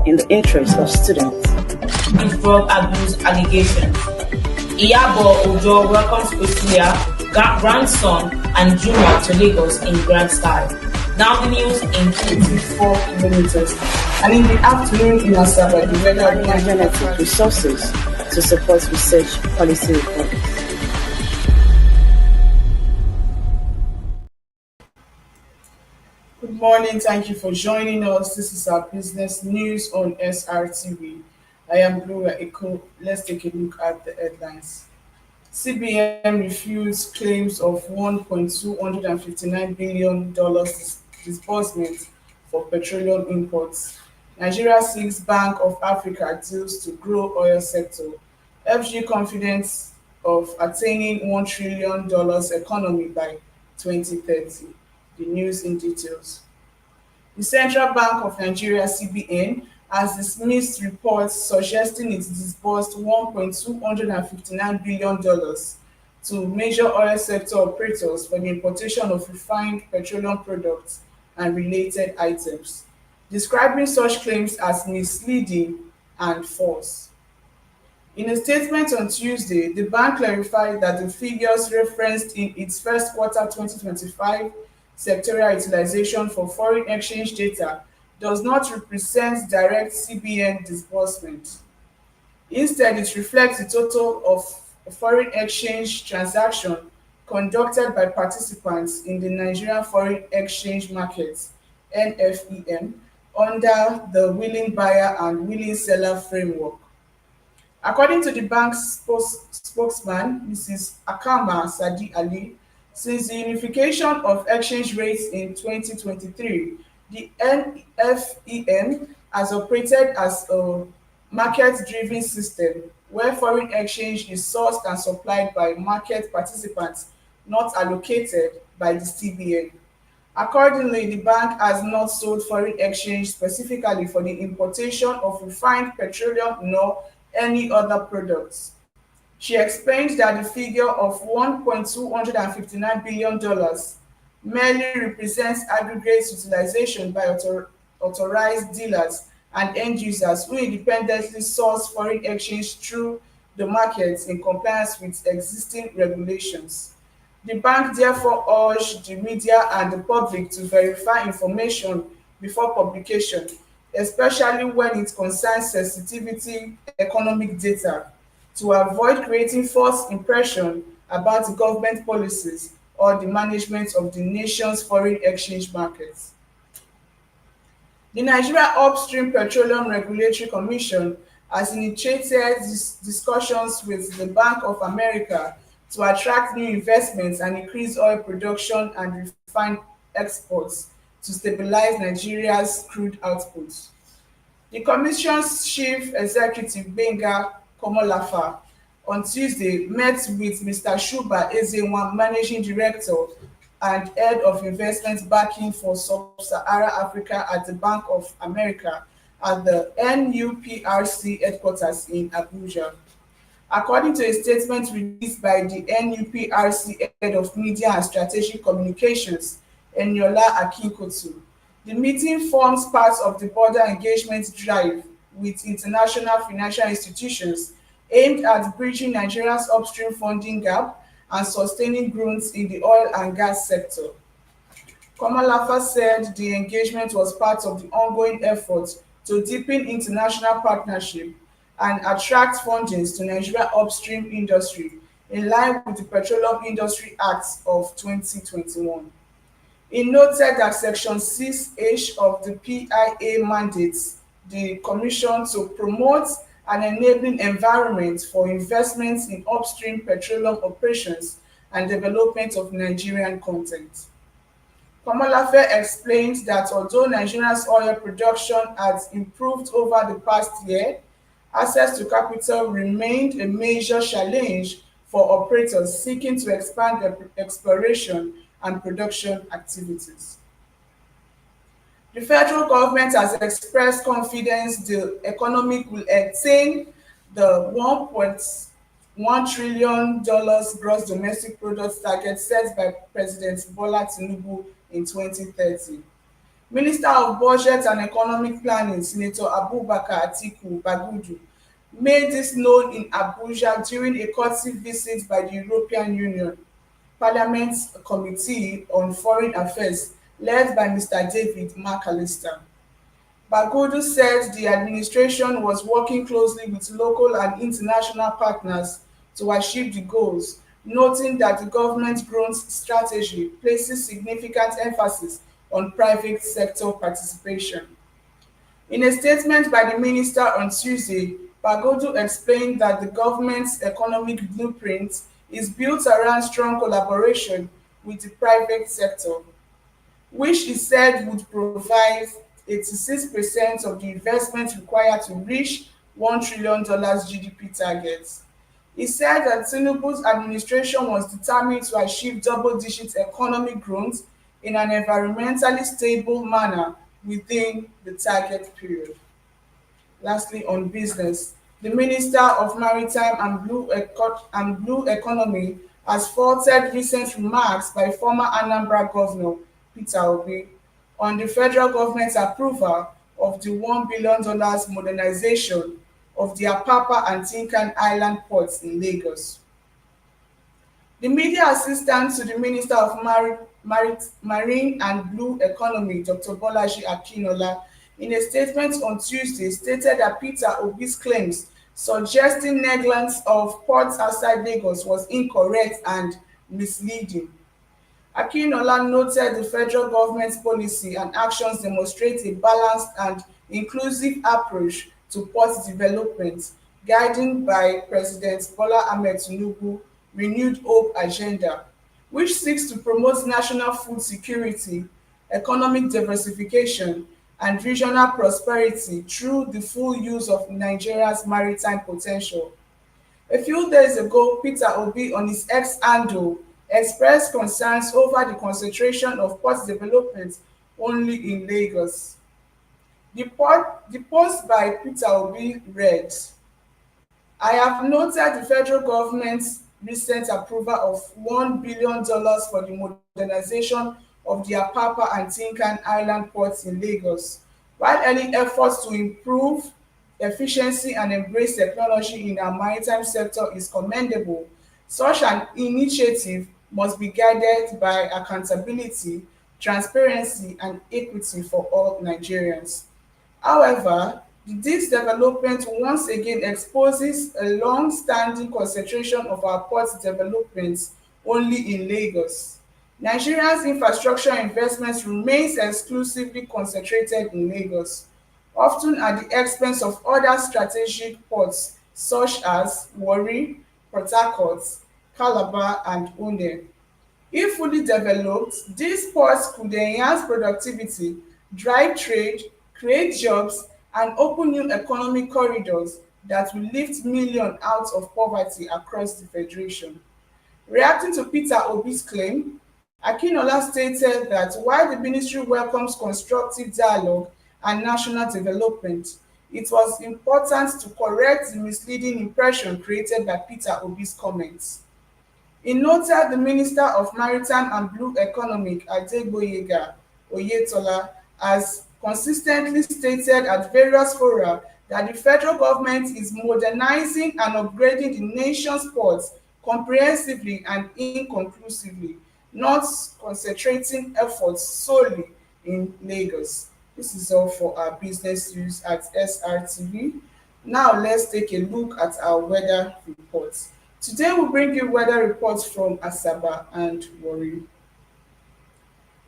in the interest of students. Drug abuse allegations. Iyabo Ojo welcomes Priscilla, grandson, and Juma to Lagos in grand style. Now the news in 24 kilometers. And in the afternoon in Asaba, the weather And genetic resources to support research policy reforms. Good morning. Thank you for joining us. This is our business news on SRTV. I am Gloria Eko. Let's take a look at the headlines. CBN refutes claims of $1.259 billion disbursement for petroleum imports. Nigeria seeks Bank of Africa deals to grow oil sector. FG confidence of attaining $1 trillion economy by 2030. The news in details. The Central Bank of Nigeria (CBN) has dismissed reports suggesting it disbursed $1.259 billion to major oil sector operators for the importation of refined petroleum products and related items, describing such claims as misleading and false. In a statement on Tuesday, the bank clarified that the figures referenced in its first quarter 2025 sectorial utilization for foreign exchange data does not represent direct CBN disbursement. Instead, it reflects the total of foreign exchange transactions conducted by participants in the Nigerian Foreign Exchange Market (NFEM) under the willing buyer and willing seller framework. According to the bank's spokesman, Mrs. Akama Sadi Ali, since the unification of exchange rates in 2023, the NFEM has operated as a market-driven system where foreign exchange is sourced and supplied by market participants not allocated by the CBN. Accordingly, the bank has not sold foreign exchange specifically for the importation of refined petroleum nor any other products. She explained that the figure of $1.259 billion merely represents aggregate utilization by authorized dealers and end users who independently source foreign exchange through the markets in compliance with existing regulations. The bank therefore urged the media and the public to verify information before publication, especially when it concerns sensitive economic data, to avoid creating false impression about the government policies or the management of the nation's foreign exchange markets. The Nigeria Upstream Petroleum Regulatory Commission has initiated discussions with the Bank of America to attract new investments and increase oil production and refined exports to stabilize Nigeria's crude output. The Commission's chief executive, Gbenga Komolafa, on Tuesday met with Mr. Shuba Ezenwa, managing director and head of investment banking for Sub-Saharan Africa at the Bank of America at the NUPRC headquarters in Abuja. According to a statement released by the NUPRC head of media and strategic communications, Eniola Akinkotu, the meeting forms part of the broader engagement drive with international financial institutions aimed at bridging Nigeria's upstream funding gap and sustaining growth in the oil and gas sector. Komolafa said the engagement was part of the ongoing effort to deepen international partnership and attract fundings to Nigeria upstream industry in line with the Petroleum Industry Act of 2021. He noted that Section 6H of the PIA mandates the Commission to promote an enabling environment for investments in upstream petroleum operations and development of Nigerian content. Komolafe explained that although Nigeria's oil production has improved over the past year, access to capital remained a major challenge for operators seeking to expand their exploration and production activities. The federal government has expressed confidence the economy will attain the $1.1 trillion gross domestic product target set by President Bola Tinubu in 2030. Minister of Budget and Economic Planning, Senator Abubakar Atiku Bagudu, made this known in Abuja during a courtesy visit by the European Union Parliament's Committee on Foreign Affairs led by Mr. David McAllister. Bagudu said the administration was working closely with local and international partners to achieve the goals, noting that the government growth strategy places significant emphasis on private sector participation. In a statement by the minister on Tuesday, Bagudu explained that the government's economic blueprint is built around strong collaboration with the private sector, which he said would provide 86% of the investment required to reach $1 trillion GDP target. He said that Tinubu's administration was determined to achieve double-digit economic growth in an environmentally stable manner within the target period. Lastly, on business, the Minister of Maritime and Blue Economy has faulted recent remarks by former Anambra Governor Peter Obi on the federal government's approval of the $1 billion modernization of the Apapa and Tinkan Island ports in Lagos. The media assistant to the Minister of Marine and Blue Economy, Dr. Bolaji Akinola, in a statement on Tuesday, stated that Peter Obi's claims suggesting negligence of ports outside Lagos was incorrect and misleading. Akinola noted the federal government's policy and actions demonstrate a balanced and inclusive approach to port development, guided by President Bola Ahmed Tinubu Renewed Hope agenda, which seeks to promote national food security, economic diversification, and regional prosperity through the full use of Nigeria's maritime potential. A few days ago, Peter Obi on his X handle expressed concerns over the concentration of port development only in Lagos. The post by Peter Obi read, I have noted the federal government's recent approval of $1 billion for the modernization of the Apapa and Tinkan Island ports in Lagos. While any efforts to improve efficiency and embrace technology in our maritime sector is commendable, such an initiative must be guided by accountability, transparency, and equity for all Nigerians. However, this development once again exposes a long-standing concentration of our port developments only in Lagos. Nigeria's infrastructure investments remains exclusively concentrated in Lagos, often at the expense of other strategic ports such as Warri, Port Harcourt, Calabar, and Onne. If fully developed, these ports could enhance productivity, drive trade, create jobs, and open new economic corridors that will lift millions out of poverty across the federation. Reacting to Peter Obi's claim, Akinola stated that while the ministry welcomes constructive dialogue and national development, it was important to correct the misleading impression created by Peter Obi's comments. He noted the Minister of Maritime and Blue Economic, Adegboyega Oyetola, has consistently stated at various fora that the federal government is modernizing and upgrading the nation's ports comprehensively and inconclusively, not concentrating efforts solely in Lagos. This is all for our business news at SRTV. Now let's take a look at our weather reports. Today we bring you weather reports from Asaba and Warri.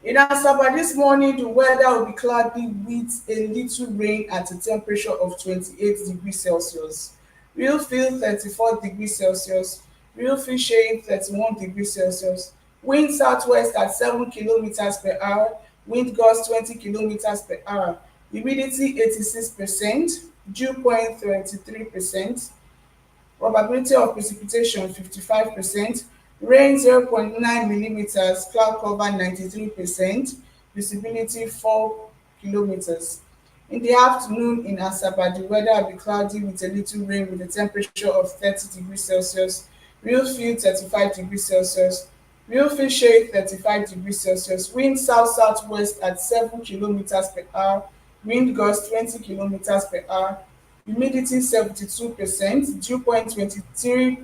In Asaba this morning, the weather will be cloudy with a little rain at a temperature of 28 degrees Celsius. Real feel 34 degrees Celsius. Real feel shade 31 degrees Celsius. Wind southwest at 7 kilometers per hour. Wind gusts 20 kilometers per hour. Humidity 86%. Dew point 33%. Probability of precipitation 55%. Rain 0.9 millimeters, cloud cover 93%, visibility 4 kilometers. In the afternoon in Asaba, the weather will be cloudy with a little rain with a temperature of 30 degrees Celsius, real feel 35 degrees Celsius, Real fish shade 35 degrees Celsius. Wind south-southwest at 7 kilometers per hour. Wind gust 20 kilometers per hour. Humidity 72%. Dew point 23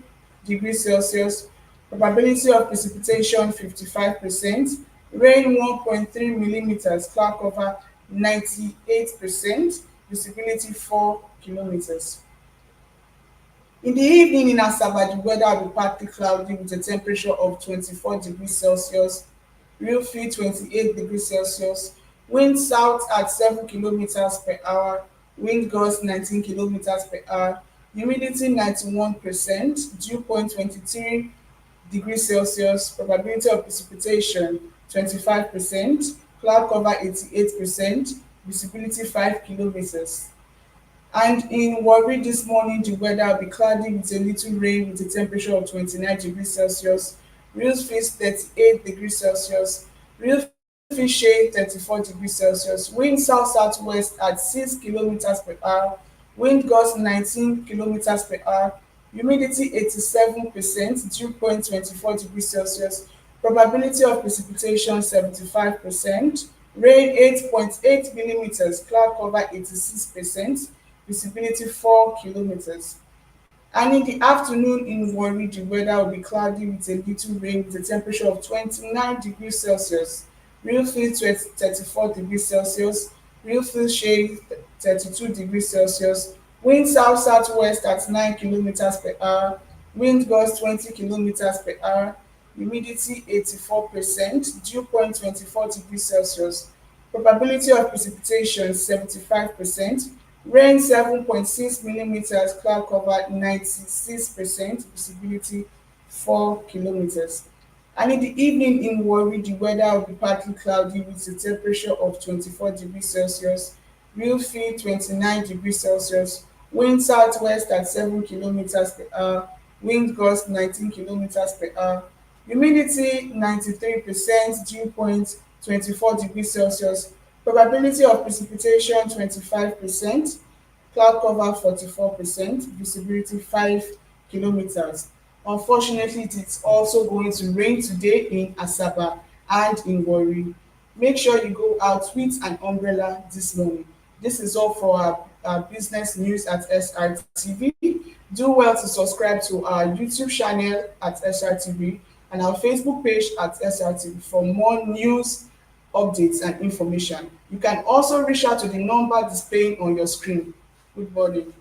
degrees Celsius. Probability of precipitation 55%. Rain 1.3 millimeters. Cloud cover 98%. Visibility 4 kilometers. In the evening in Asaba, the weather will be partly cloudy with a temperature of 24 degrees Celsius, real feel 28 degrees Celsius, wind south at 7 kilometers per hour, wind gust 19 kilometers per hour, humidity 91%, dew point 23 degrees Celsius, probability of precipitation 25%, cloud cover 88%, visibility 5 kilometers. And in Warri this morning, the weather will be cloudy with a little rain with a temperature of 29 degrees Celsius, real fish 38 degrees Celsius, real fish shade 34 degrees Celsius, wind south-southwest at 6 kilometers per hour, wind gust 19 kilometers per hour, humidity 87%, dew point 24 degrees Celsius, probability of precipitation 75%, rain 8.8 millimeters, cloud cover 86%, visibility 4 kilometers. And in the afternoon in Warri, the weather will be cloudy with a little rain with a temperature of 29 degrees Celsius, real feel 34 degrees Celsius, real feel shade 32 degrees Celsius, wind south-southwest at 9 kilometers per hour, wind gust 20 kilometers per hour, humidity 84%, dew point 24 degrees Celsius, probability of precipitation 75%, rain 7.6 millimeters, cloud cover 96%, visibility 4 kilometers. And in the evening in Warri, the weather will be partly cloudy with a temperature of 24 degrees Celsius, real feel 29 degrees Celsius, wind southwest at 7 kilometers per hour, wind gust 19 kilometers per hour, humidity 93%, dew point 24 degrees Celsius, probability of precipitation 25%, cloud cover 44%, visibility 5 kilometers. Unfortunately, it is also going to rain today in Asaba and in Warri. Make sure you go out with an umbrella this morning. This is all for our business news at SRTV. Do well to subscribe to our YouTube channel at SRTV and our Facebook page at SRTV for more news, updates, and information. You can also reach out to the number displaying on your screen. Good morning.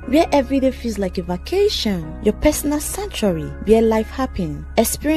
Where every day feels like a vacation, your personal sanctuary, where life happens. Experience